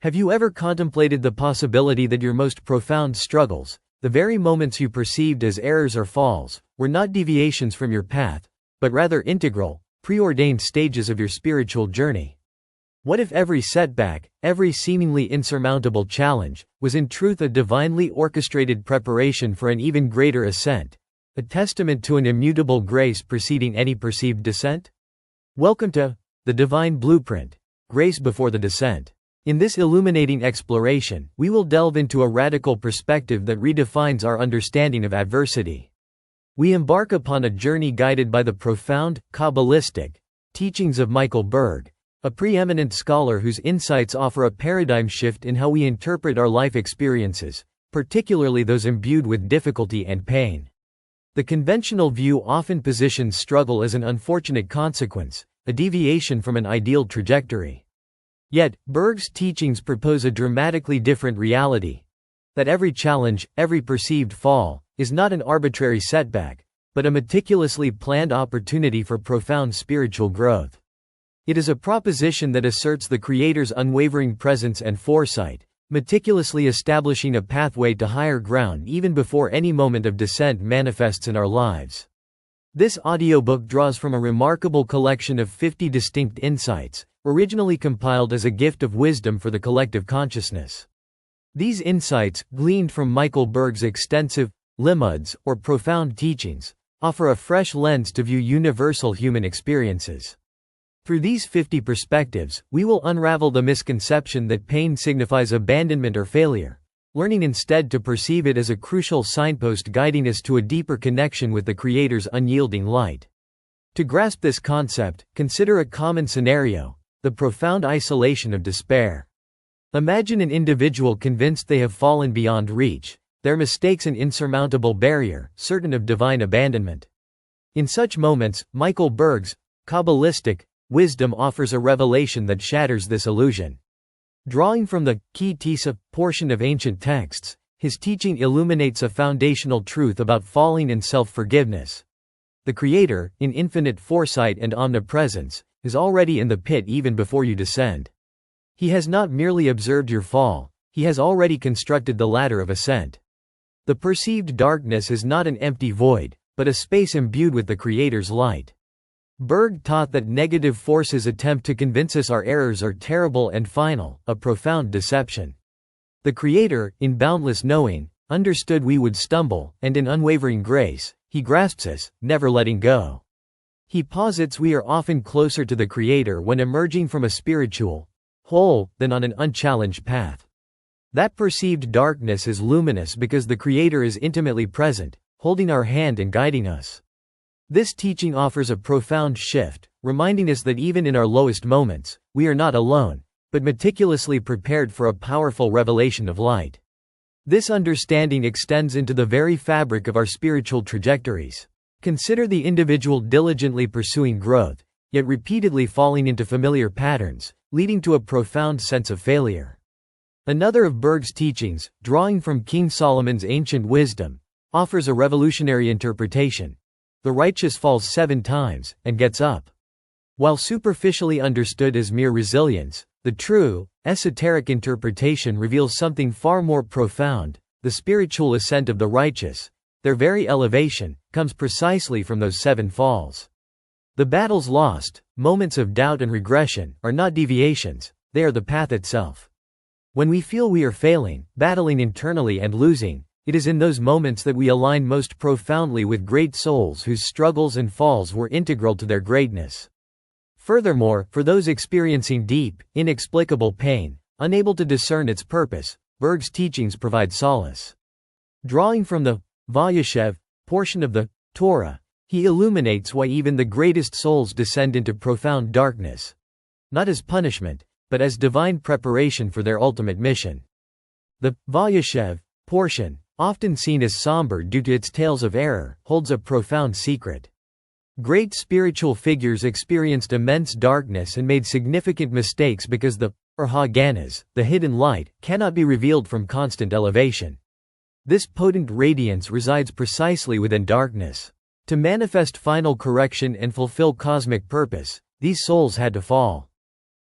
Have you ever contemplated the possibility that your most profound struggles, the very moments you perceived as errors or falls, were not deviations from your path, but rather integral, preordained stages of your spiritual journey? What if every setback, every seemingly insurmountable challenge, was in truth a divinely orchestrated preparation for an even greater ascent, a testament to an immutable grace preceding any perceived descent? Welcome to The Divine Blueprint, Grace Before the Descent. In this illuminating exploration, we will delve into a radical perspective that redefines our understanding of adversity. We embark upon a journey guided by the profound, Kabbalistic teachings of Michael Berg, a preeminent scholar whose insights offer a paradigm shift in how we interpret our life experiences, particularly those imbued with difficulty and pain. The conventional view often positions struggle as an unfortunate consequence, a deviation from an ideal trajectory. Yet, Berg's teachings propose a dramatically different reality: that every challenge, every perceived fall, is not an arbitrary setback, but a meticulously planned opportunity for profound spiritual growth. It is a proposition that asserts the Creator's unwavering presence and foresight, meticulously establishing a pathway to higher ground even before any moment of descent manifests in our lives. This audiobook draws from a remarkable collection of 50 distinct insights, originally compiled as a gift of wisdom for the collective consciousness. These insights, gleaned from Michael Berg's extensive limuds, or profound teachings, offer a fresh lens to view universal human experiences. Through these 50 perspectives, we will unravel the misconception that pain signifies abandonment or failure, learning instead to perceive it as a crucial signpost guiding us to a deeper connection with the Creator's unyielding light. To grasp this concept, consider a common scenario: the profound isolation of despair. Imagine an individual convinced they have fallen beyond reach, their mistakes an insurmountable barrier, certain of divine abandonment. In such moments, Michael Berg's Kabbalistic wisdom offers a revelation that shatters this illusion. Drawing from the Ki Tisa portion of ancient texts, his teaching illuminates a foundational truth about falling and self-forgiveness. The Creator, in infinite foresight and omnipresence, is already in the pit even before you descend. He has not merely observed your fall, He has already constructed the ladder of ascent. The perceived darkness is not an empty void, but a space imbued with the Creator's light. Berg taught that negative forces attempt to convince us our errors are terrible and final, a profound deception. The Creator, in boundless knowing, understood we would stumble, and in unwavering grace, He grasps us, never letting go. He posits we are often closer to the Creator when emerging from a spiritual hole than on an unchallenged path. That perceived darkness is luminous because the Creator is intimately present, holding our hand and guiding us. This teaching offers a profound shift, reminding us that even in our lowest moments, we are not alone, but meticulously prepared for a powerful revelation of light. This understanding extends into the very fabric of our spiritual trajectories. Consider the individual diligently pursuing growth, yet repeatedly falling into familiar patterns, leading to a profound sense of failure. Another of Berg's teachings, drawing from King Solomon's ancient wisdom, offers a revolutionary interpretation: the righteous falls 7 times, and gets up. While superficially understood as mere resilience, the true, esoteric interpretation reveals something far more profound: the spiritual ascent of the righteous, their very elevation, comes precisely from those 7 falls. The battles lost, moments of doubt and regression, are not deviations, they are the path itself. When we feel we are failing, battling internally and losing, it is in those moments that we align most profoundly with great souls whose struggles and falls were integral to their greatness. Furthermore, for those experiencing deep, inexplicable pain, unable to discern its purpose, Berg's teachings provide solace. Drawing from the Vayeshev portion of the Torah, he illuminates why even the greatest souls descend into profound darkness, not as punishment, but as divine preparation for their ultimate mission. The Vayeshev portion, often seen as somber due to its tales of error, holds a profound secret. Great spiritual figures experienced immense darkness and made significant mistakes because the Ganas, the hidden light, cannot be revealed from constant elevation. This potent radiance resides precisely within darkness. To manifest final correction and fulfill cosmic purpose, these souls had to fall.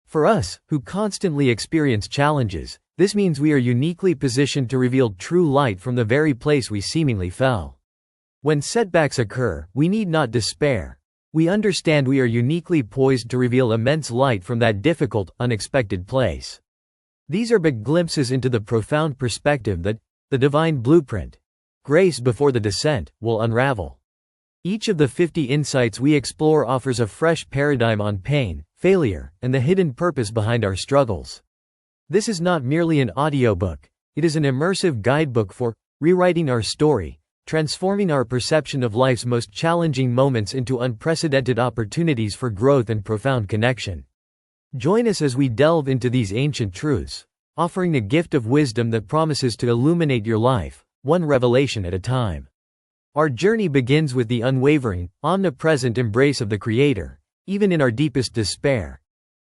For us, who constantly experience challenges, this means we are uniquely positioned to reveal true light from the very place we seemingly fell. When setbacks occur, we need not despair. We understand we are uniquely poised to reveal immense light from that difficult, unexpected place. These are but glimpses into the profound perspective that the divine blueprint, grace before the descent, will unravel. Each of the 50 insights we explore offers a fresh paradigm on pain, failure, and the hidden purpose behind our struggles. This is not merely an audiobook, it is an immersive guidebook for rewriting our story, transforming our perception of life's most challenging moments into unprecedented opportunities for growth and profound connection. Join us as we delve into these ancient truths, offering a gift of wisdom that promises to illuminate your life, one revelation at a time. Our journey begins with the unwavering, omnipresent embrace of the Creator, even in our deepest despair.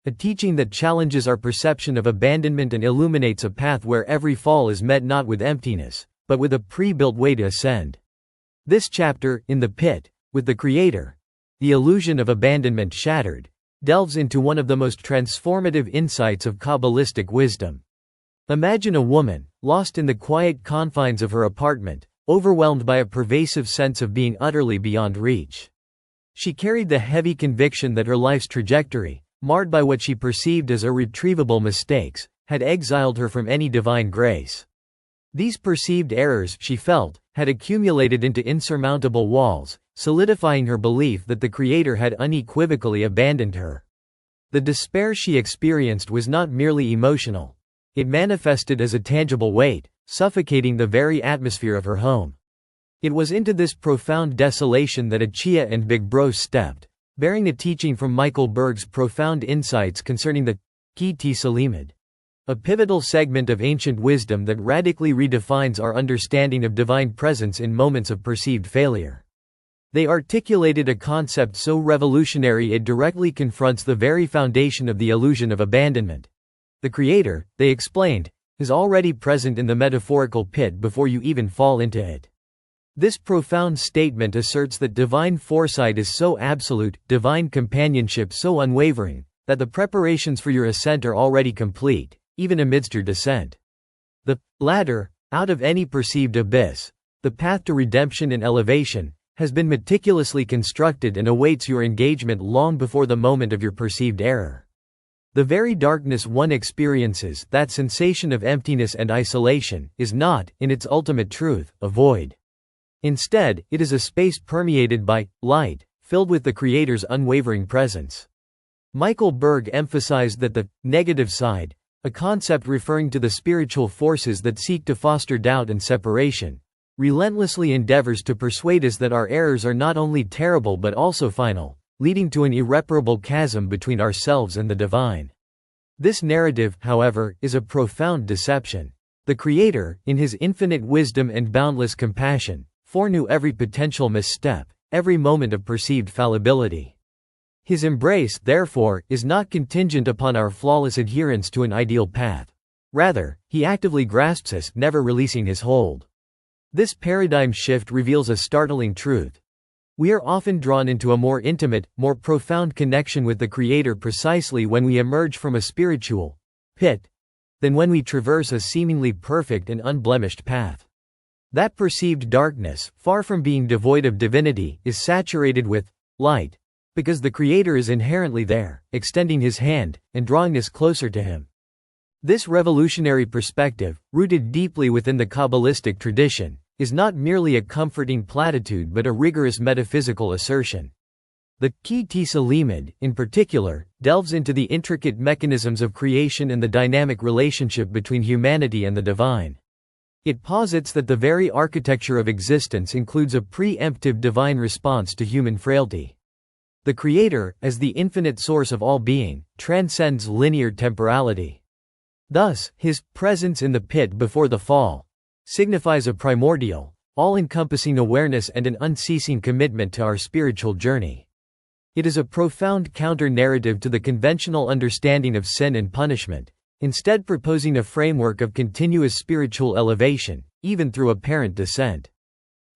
A teaching that challenges our perception of abandonment and illuminates a path where every fall is met not with emptiness, but with a pre-built way to ascend. This chapter, In the Pit, with the Creator, the illusion of abandonment shattered, delves into one of the most transformative insights of Kabbalistic wisdom. Imagine a woman, lost in the quiet confines of her apartment, overwhelmed by a pervasive sense of being utterly beyond reach. She carried the heavy conviction that her life's trajectory, marred by what she perceived as irretrievable mistakes, had exiled her from any divine grace. These perceived errors, she felt, had accumulated into insurmountable walls, solidifying her belief that the Creator had unequivocally abandoned her. The despair she experienced was not merely emotional. It manifested as a tangible weight, suffocating the very atmosphere of her home. It was into this profound desolation that Achia and Big Bro stepped, bearing a teaching from Michael Berg's profound insights concerning the Ki-Ti Salimid, a pivotal segment of ancient wisdom that radically redefines our understanding of divine presence in moments of perceived failure. They articulated a concept so revolutionary it directly confronts the very foundation of the illusion of abandonment. The Creator, they explained, is already present in the metaphorical pit before you even fall into it. This profound statement asserts that divine foresight is so absolute, divine companionship so unwavering, that the preparations for your ascent are already complete, even amidst your descent. The ladder, out of any perceived abyss, the path to redemption and elevation, has been meticulously constructed and awaits your engagement long before the moment of your perceived error. The very darkness one experiences, that sensation of emptiness and isolation, is not, in its ultimate truth, a void. Instead, it is a space permeated by light, filled with the Creator's unwavering presence. Michael Berg emphasized that the negative side, a concept referring to the spiritual forces that seek to foster doubt and separation, relentlessly endeavors to persuade us that our errors are not only terrible but also final, leading to an irreparable chasm between ourselves and the divine. This narrative, however, is a profound deception. The Creator, in His infinite wisdom and boundless compassion, foreknew every potential misstep, every moment of perceived fallibility. His embrace, therefore, is not contingent upon our flawless adherence to an ideal path. Rather, He actively grasps us, never releasing His hold. This paradigm shift reveals a startling truth. We are often drawn into a more intimate, more profound connection with the Creator precisely when we emerge from a spiritual pit than when we traverse a seemingly perfect and unblemished path. That perceived darkness, far from being devoid of divinity, is saturated with light, because the Creator is inherently there, extending His hand, and drawing us closer to Him. This revolutionary perspective, rooted deeply within the Kabbalistic tradition, is not merely a comforting platitude but a rigorous metaphysical assertion. The Ki-Ti Salimid, in particular, delves into the intricate mechanisms of creation and the dynamic relationship between humanity and the divine. It posits that the very architecture of existence includes a preemptive divine response to human frailty. The Creator, as the infinite source of all being, transcends linear temporality. Thus, His presence in the pit before the fall signifies a primordial, all-encompassing awareness and an unceasing commitment to our spiritual journey. It is a profound counter-narrative to the conventional understanding of sin and punishment, instead proposing a framework of continuous spiritual elevation, even through apparent descent.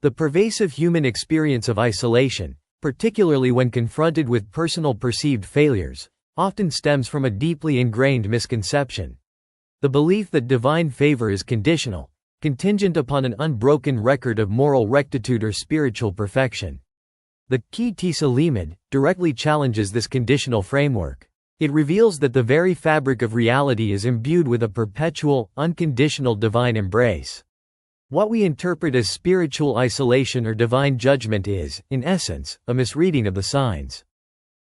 The pervasive human experience of isolation, particularly when confronted with personal perceived failures, often stems from a deeply ingrained misconception. The belief that divine favor is conditional, contingent upon an unbroken record of moral rectitude or spiritual perfection. The ensina limit directly challenges this conditional framework. It reveals that the very fabric of reality is imbued with a perpetual, unconditional divine embrace. What we interpret as spiritual isolation or divine judgment is, in essence, a misreading of the signs.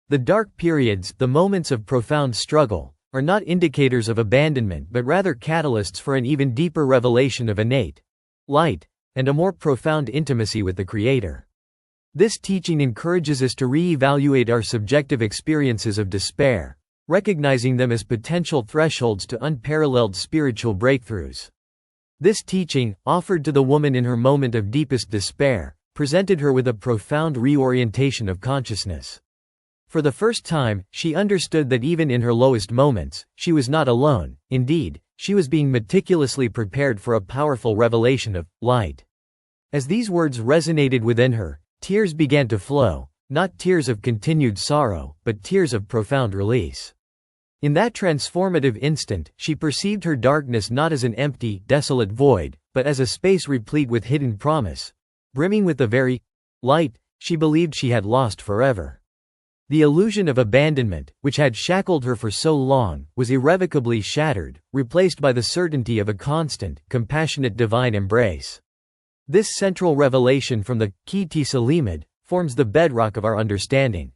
The dark periods, the moments of profound struggle, are not indicators of abandonment but rather catalysts for an even deeper revelation of innate light and a more profound intimacy with the Creator. This teaching encourages us to re-evaluate our subjective experiences of despair, recognizing them as potential thresholds to unparalleled spiritual breakthroughs. This teaching, offered to the woman in her moment of deepest despair, presented her with a profound reorientation of consciousness. For the first time, she understood that even in her lowest moments, she was not alone. Indeed, she was being meticulously prepared for a powerful revelation of light. As these words resonated within her, tears began to flow, not tears of continued sorrow, but tears of profound release. In that transformative instant, she perceived her darkness not as an empty, desolate void, but as a space replete with hidden promise, brimming with the very light she believed she had lost forever. The illusion of abandonment, which had shackled her for so long, was irrevocably shattered, replaced by the certainty of a constant, compassionate divine embrace. This central revelation from the ensina limit forms the bedrock of our understanding.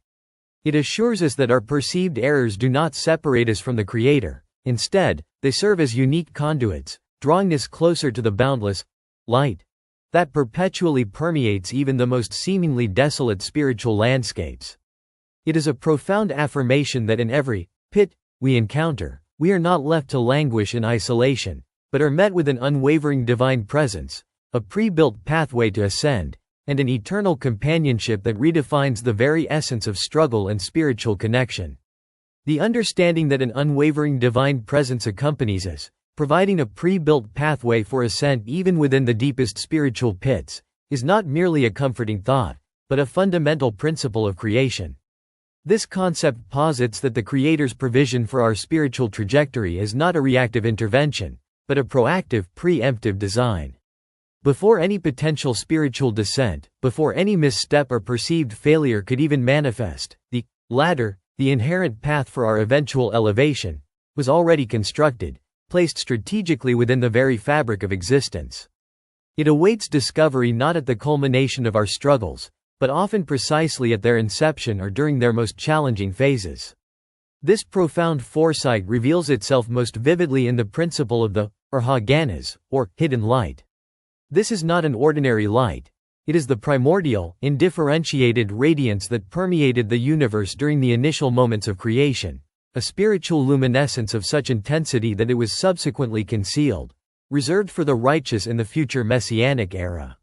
It assures us that our perceived errors do not separate us from the Creator. Instead, they serve as unique conduits, drawing us closer to the boundless light that perpetually permeates even the most seemingly desolate spiritual landscapes. It is a profound affirmation that in every pit we encounter, we are not left to languish in isolation, but are met with an unwavering divine presence, a pre-built pathway to ascend, and an eternal companionship that redefines the very essence of struggle and spiritual connection. The understanding that an unwavering divine presence accompanies us, providing a pre-built pathway for ascent even within the deepest spiritual pits, is not merely a comforting thought, but a fundamental principle of creation. This concept posits that the Creator's provision for our spiritual trajectory is not a reactive intervention, but a proactive, preemptive design. Before any potential spiritual descent, before any misstep or perceived failure could even manifest, the ladder, the inherent path for our eventual elevation, was already constructed, placed strategically within the very fabric of existence. It awaits discovery not at the culmination of our struggles, but often precisely at their inception or during their most challenging phases. This profound foresight reveals itself most vividly in the principle of the ganas, or hidden light. This is not an ordinary light. It is the primordial, indifferentiated radiance that permeated the universe during the initial moments of creation, a spiritual luminescence of such intensity that it was subsequently concealed, reserved for the righteous in the future messianic era.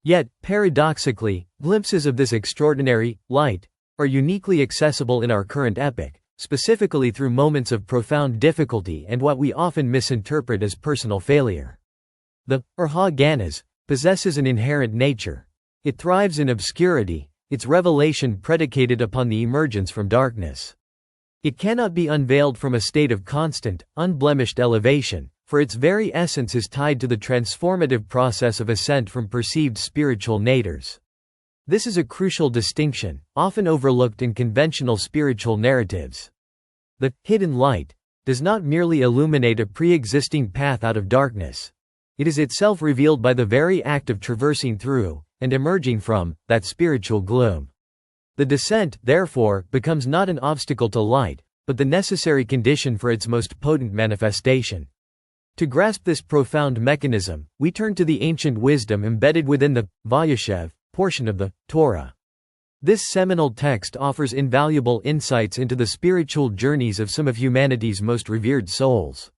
Yet, paradoxically, glimpses of this extraordinary light are uniquely accessible in our current epoch, specifically through moments of profound difficulty and what we often misinterpret as personal failure. The ganas possesses an inherent nature. It thrives in obscurity, its revelation predicated upon the emergence from darkness. It cannot be unveiled from a state of constant, unblemished elevation, for its very essence is tied to the transformative process of ascent from perceived spiritual natures. This is a crucial distinction, often overlooked in conventional spiritual narratives. The hidden light does not merely illuminate a pre-existing path out of darkness. It is itself revealed by the very act of traversing through, and emerging from, that spiritual gloom. The descent, therefore, becomes not an obstacle to light, but the necessary condition for its most potent manifestation. To grasp this profound mechanism, we turn to the ancient wisdom embedded within the Vayeshev portion of the Torah. This seminal text offers invaluable insights into the spiritual journeys of some of humanity's most revered souls.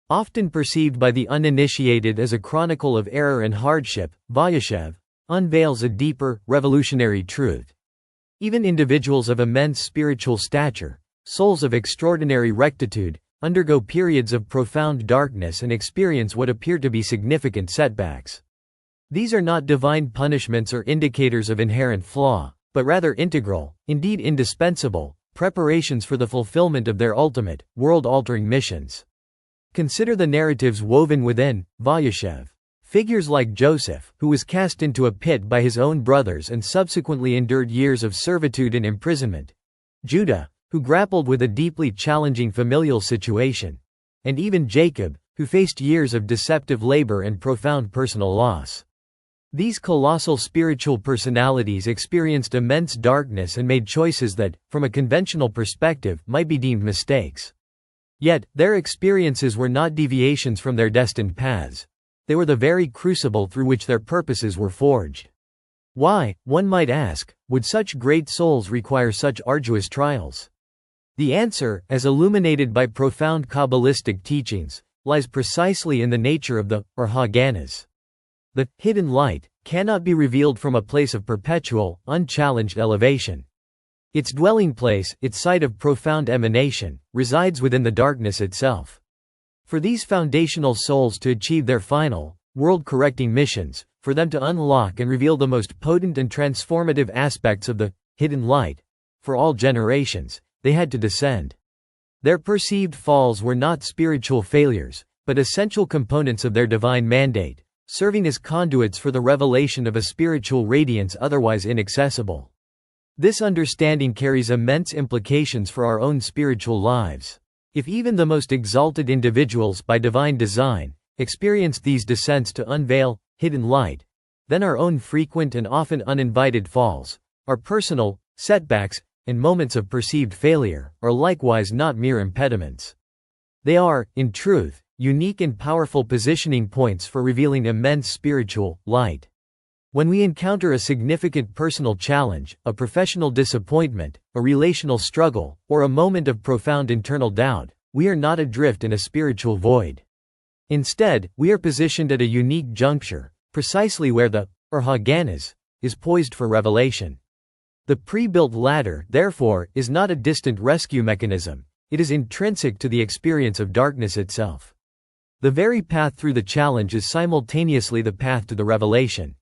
Often perceived by the uninitiated as a chronicle of error and hardship, Vayeshev unveils a deeper, revolutionary truth. Even individuals of immense spiritual stature, souls of extraordinary rectitude, undergo periods of profound darkness and experience what appear to be significant setbacks. These are not divine punishments or indicators of inherent flaw, but rather integral, indeed indispensable, preparations for the fulfillment of their ultimate, world-altering missions. Consider the narratives woven within Vayeshev. Figures like Joseph, who was cast into a pit by his own brothers and subsequently endured years of servitude and imprisonment. Judah, who grappled with a deeply challenging familial situation. And even Jacob, who faced years of deceptive labor and profound personal loss. These colossal spiritual personalities experienced immense darkness and made choices that, from a conventional perspective, might be deemed mistakes. Yet, their experiences were not deviations from their destined paths. They were the very crucible through which their purposes were forged. Why, one might ask, would such great souls require such arduous trials? The answer, as illuminated by profound Kabbalistic teachings, lies precisely in the nature of the Haganahs. The hidden light cannot be revealed from a place of perpetual, unchallenged elevation. Its dwelling place, its site of profound emanation, resides within the darkness itself. For these foundational souls to achieve their final, world-correcting missions, for them to unlock and reveal the most potent and transformative aspects of the hidden light, for all generations, they had to descend. Their perceived falls were not spiritual failures, but essential components of their divine mandate, serving as conduits for the revelation of a spiritual radiance otherwise inaccessible. This understanding carries immense implications for our own spiritual lives. If even the most exalted individuals, by divine design, experienced these descents to unveil hidden light, then our own frequent and often uninvited falls, our personal setbacks, and moments of perceived failure, are likewise not mere impediments. They are, in truth, unique and powerful positioning points for revealing immense spiritual light. When we encounter a significant personal challenge, a professional disappointment, a relational struggle, or a moment of profound internal doubt, we are not adrift in a spiritual void. Instead, we are positioned at a unique juncture, precisely where the Haganahs is poised for revelation. The pre-built ladder, therefore, is not a distant rescue mechanism, it is intrinsic to the experience of darkness itself. The very path through the challenge is simultaneously the path to the revelation.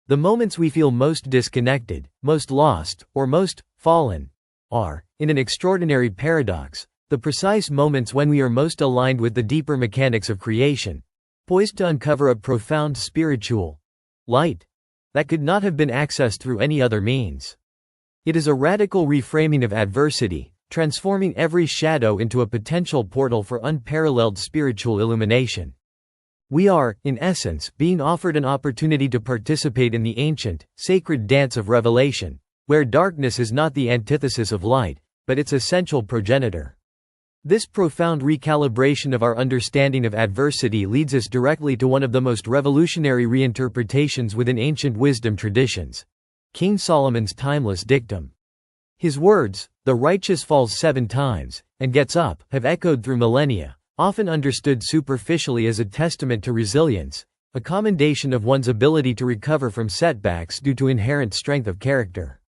The moments we feel most disconnected, most lost, or most fallen are, in an extraordinary paradox, the precise moments when we are most aligned with the deeper mechanics of creation, poised to uncover a profound spiritual light that could not have been accessed through any other means. It is a radical reframing of adversity, transforming every shadow into a potential portal for unparalleled spiritual illumination. We are, in essence, being offered an opportunity to participate in the ancient, sacred dance of revelation, where darkness is not the antithesis of light, but its essential progenitor. This profound recalibration of our understanding of adversity leads us directly to one of the most revolutionary reinterpretations within ancient wisdom traditions: King Solomon's timeless dictum. His words, "The righteous falls 7 times, and gets up," have echoed through millennia, often understood superficially as a testament to resilience, a commendation of one's ability to recover from setbacks due to inherent strength of character.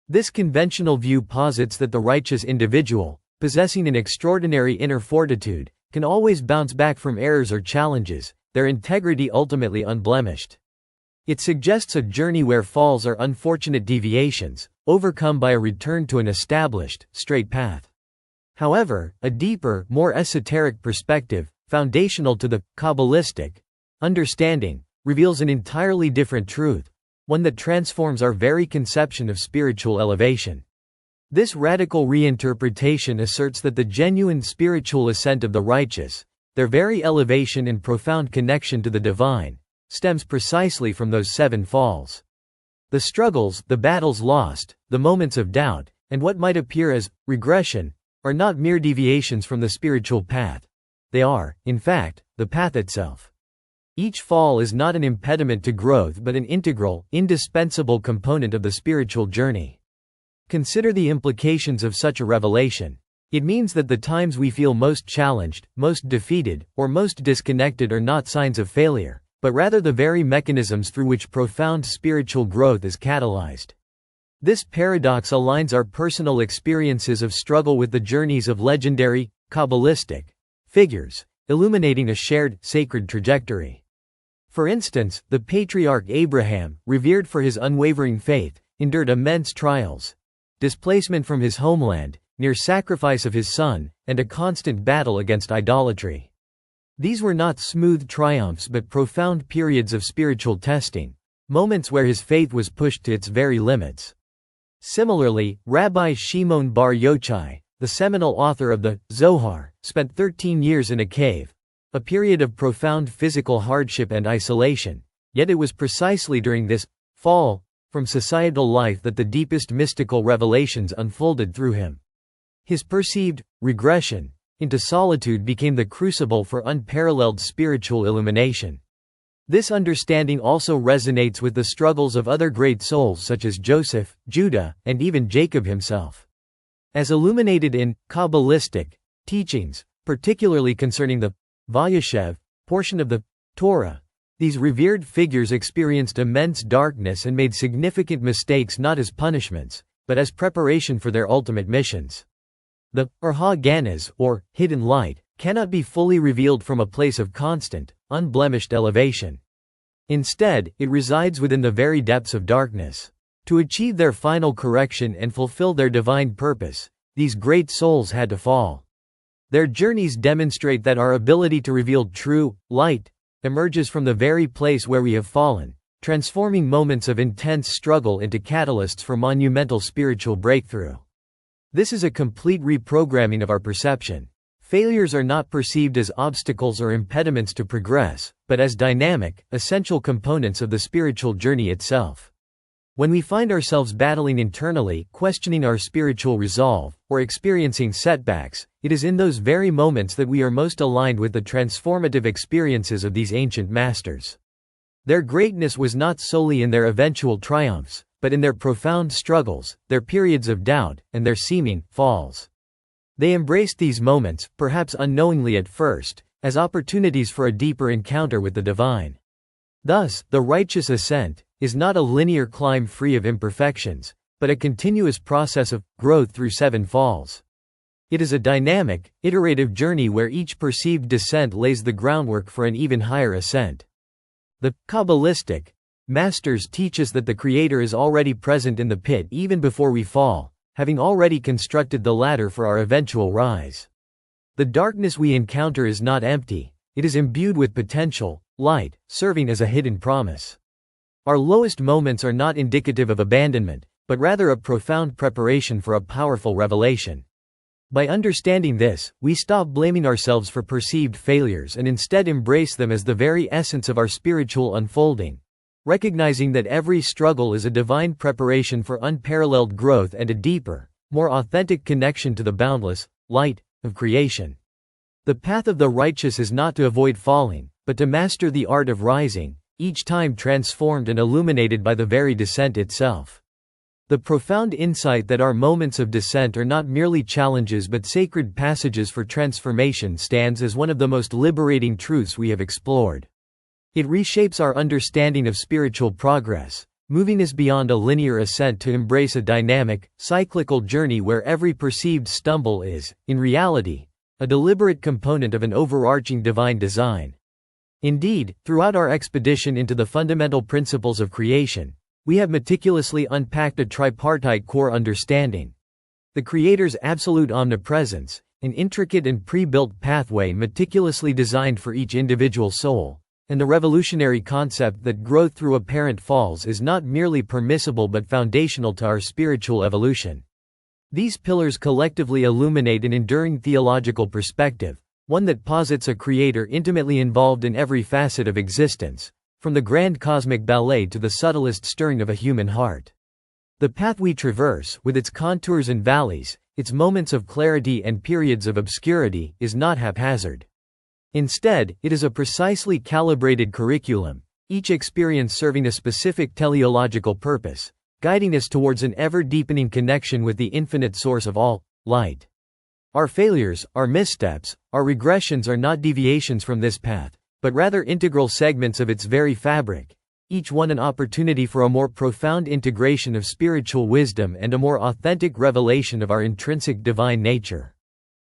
This conventional view posits that the righteous individual, possessing an extraordinary inner fortitude, can always bounce back from errors or challenges, their integrity ultimately unblemished. It suggests a journey where falls are unfortunate deviations, overcome by a return to an established, straight path. However, a deeper, more esoteric perspective, foundational to the Kabbalistic understanding, reveals an entirely different truth, one that transforms our very conception of spiritual elevation. This radical reinterpretation asserts that the genuine spiritual ascent of the righteous, their very elevation and profound connection to the divine, stems precisely from those 7 falls. The struggles, the battles lost, the moments of doubt, and what might appear as regression, are not mere deviations from the spiritual path. They are, in fact, the path itself. Each fall is not an impediment to growth but an integral, indispensable component of the spiritual journey. Consider the implications of such a revelation. It means that the times we feel most challenged, most defeated, or most disconnected are not signs of failure, but rather the very mechanisms through which profound spiritual growth is catalyzed. This paradox aligns our personal experiences of struggle with the journeys of legendary, Kabbalistic figures, illuminating a shared, sacred trajectory. For instance, the patriarch Abraham, revered for his unwavering faith, endured immense trials: displacement from his homeland, near sacrifice of his son, and a constant battle against idolatry. These were not smooth triumphs but profound periods of spiritual testing, moments where his faith was pushed to its very limits. Similarly, Rabbi Shimon Bar Yochai, the seminal author of the Zohar, spent 13 years in a cave, a period of profound physical hardship and isolation, yet it was precisely during this fall from societal life that the deepest mystical revelations unfolded through him. His perceived regression into solitude became the crucible for unparalleled spiritual illumination. This understanding also resonates with the struggles of other great souls such as Joseph, Judah, and even Jacob himself. As illuminated in Kabbalistic teachings, particularly concerning the Vayeshev portion of the Torah, these revered figures experienced immense darkness and made significant mistakes not as punishments, but as preparation for their ultimate missions. The Ganas, or hidden light, cannot be fully revealed from a place of constant, unblemished elevation. Instead, it resides within the very depths of darkness. To achieve their final correction and fulfill their divine purpose, these great souls had to fall. Their journeys demonstrate that our ability to reveal true light emerges from the very place where we have fallen, transforming moments of intense struggle into catalysts for monumental spiritual breakthrough. This is a complete reprogramming of our perception. Failures are not perceived as obstacles or impediments to progress, but as dynamic, essential components of the spiritual journey itself. When we find ourselves battling internally, questioning our spiritual resolve, or experiencing setbacks, it is in those very moments that we are most aligned with the transformative experiences of these ancient masters. Their greatness was not solely in their eventual triumphs, but in their profound struggles, their periods of doubt, and their seeming falls. They embraced these moments, perhaps unknowingly at first, as opportunities for a deeper encounter with the divine. Thus, the righteous ascent is not a linear climb free of imperfections, but a continuous process of growth through 7 falls. It is a dynamic, iterative journey where each perceived descent lays the groundwork for an even higher ascent. The Kabbalistic masters teach us that the Creator is already present in the pit even before we fall, having already constructed the ladder for our eventual rise. The darkness we encounter is not empty, it is imbued with potential, light, serving as a hidden promise. Our lowest moments are not indicative of abandonment, but rather a profound preparation for a powerful revelation. By understanding this, we stop blaming ourselves for perceived failures and instead embrace them as the very essence of our spiritual unfolding, recognizing that every struggle is a divine preparation for unparalleled growth and a deeper, more authentic connection to the boundless light of creation. The path of the righteous is not to avoid falling, but to master the art of rising, each time transformed and illuminated by the very descent itself. The profound insight that our moments of descent are not merely challenges but sacred passages for transformation stands as one of the most liberating truths we have explored. It reshapes our understanding of spiritual progress, moving us beyond a linear ascent to embrace a dynamic, cyclical journey where every perceived stumble is, in reality, a deliberate component of an overarching divine design. Indeed, throughout our expedition into the fundamental principles of creation, we have meticulously unpacked a tripartite core understanding: the Creator's absolute omnipresence, an intricate and pre-built pathway meticulously designed for each individual soul, and the revolutionary concept that growth through apparent falls is not merely permissible but foundational to our spiritual evolution. These pillars collectively illuminate an enduring theological perspective, one that posits a Creator intimately involved in every facet of existence, from the grand cosmic ballet to the subtlest stirring of a human heart. The path we traverse, with its contours and valleys, its moments of clarity and periods of obscurity, is not haphazard. Instead, it is a precisely calibrated curriculum, each experience serving a specific teleological purpose, guiding us towards an ever-deepening connection with the infinite source of all light. Our failures, our missteps, our regressions are not deviations from this path, but rather integral segments of its very fabric, each one an opportunity for a more profound integration of spiritual wisdom and a more authentic revelation of our intrinsic divine nature.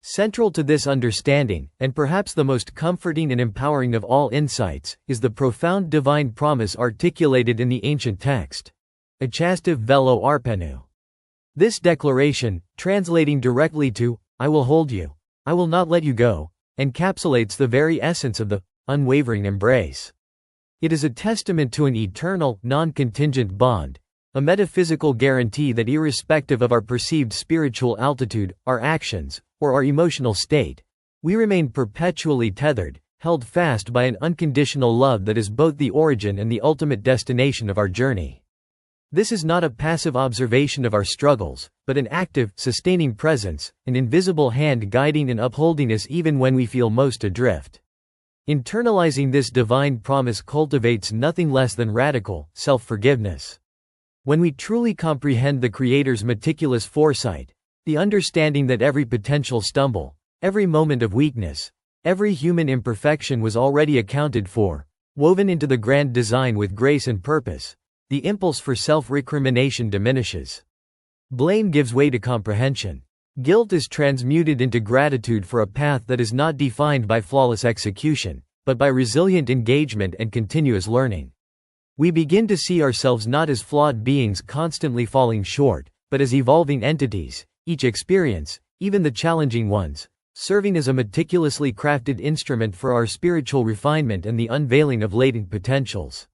Central to this understanding, and perhaps the most comforting and empowering of all insights, is the profound divine promise articulated in the ancient text: Achastiv velo arpenu. This declaration, translating directly to, I will hold you, I will not let you go, encapsulates the very essence of the unwavering embrace. It is a testament to an eternal, non-contingent bond, a metaphysical guarantee that irrespective of our perceived spiritual altitude, our actions, or our emotional state, we remain perpetually tethered, held fast by an unconditional love that is both the origin and the ultimate destination of our journey. This is not a passive observation of our struggles, but an active, sustaining presence, an invisible hand guiding and upholding us even when we feel most adrift. Internalizing this divine promise cultivates nothing less than radical self-forgiveness. When we truly comprehend the Creator's meticulous foresight, the understanding that every potential stumble, every moment of weakness, every human imperfection was already accounted for, woven into the grand design with grace and purpose, the impulse for self-recrimination diminishes. Blame gives way to comprehension. Guilt is transmuted into gratitude for a path that is not defined by flawless execution, but by resilient engagement and continuous learning. We begin to see ourselves not as flawed beings constantly falling short, but as evolving entities, each experience, even the challenging ones, serving as a meticulously crafted instrument for our spiritual refinement and the unveiling of latent potentials.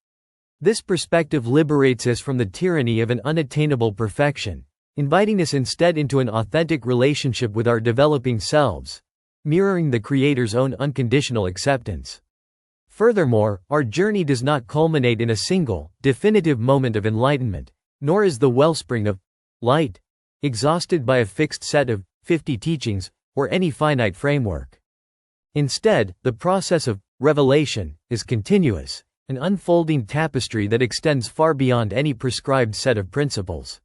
This perspective liberates us from the tyranny of an unattainable perfection, inviting us instead into an authentic relationship with our developing selves, mirroring the Creator's own unconditional acceptance. Furthermore, our journey does not culminate in a single, definitive moment of enlightenment, nor is the wellspring of light exhausted by a fixed set of 50 teachings, or any finite framework. Instead, the process of revelation is continuous, an unfolding tapestry that extends far beyond any prescribed set of principles.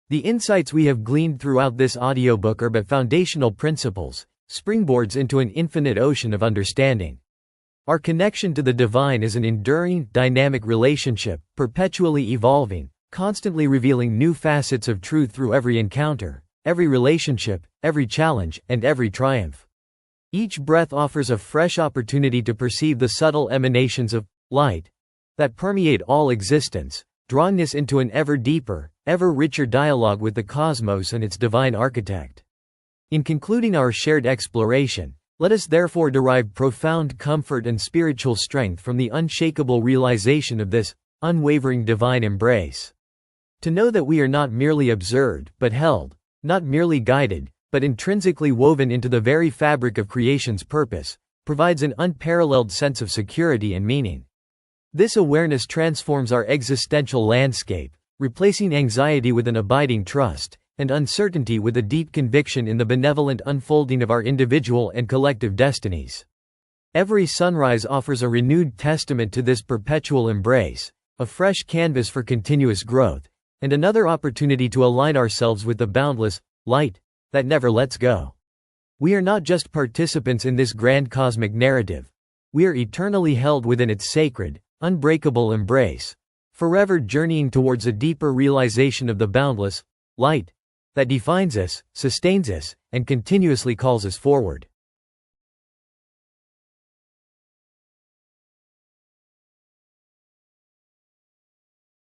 The insights we have gleaned throughout this audiobook are but foundational principles, springboards into an infinite ocean of understanding. Our connection to the divine is an enduring, dynamic relationship, perpetually evolving, constantly revealing new facets of truth through every encounter, every relationship, every challenge, and every triumph. Each breath offers a fresh opportunity to perceive the subtle emanations of light that permeate all existence, drawing us into an ever deeper, ever richer dialogue with the cosmos and its divine architect. In concluding our shared exploration, let us therefore derive profound comfort and spiritual strength from the unshakable realization of this unwavering divine embrace. To know that we are not merely observed, but held, not merely guided, but intrinsically woven into the very fabric of creation's purpose, provides an unparalleled sense of security and meaning. This awareness transforms our existential landscape, replacing anxiety with an abiding trust, and uncertainty with a deep conviction in the benevolent unfolding of our individual and collective destinies. Every sunrise offers a renewed testament to this perpetual embrace, a fresh canvas for continuous growth, and another opportunity to align ourselves with the boundless light that never lets go. We are not just participants in this grand cosmic narrative. We are eternally held within its sacred, unbreakable embrace, forever journeying towards a deeper realization of the boundless light that defines us, sustains us, and continuously calls us forward.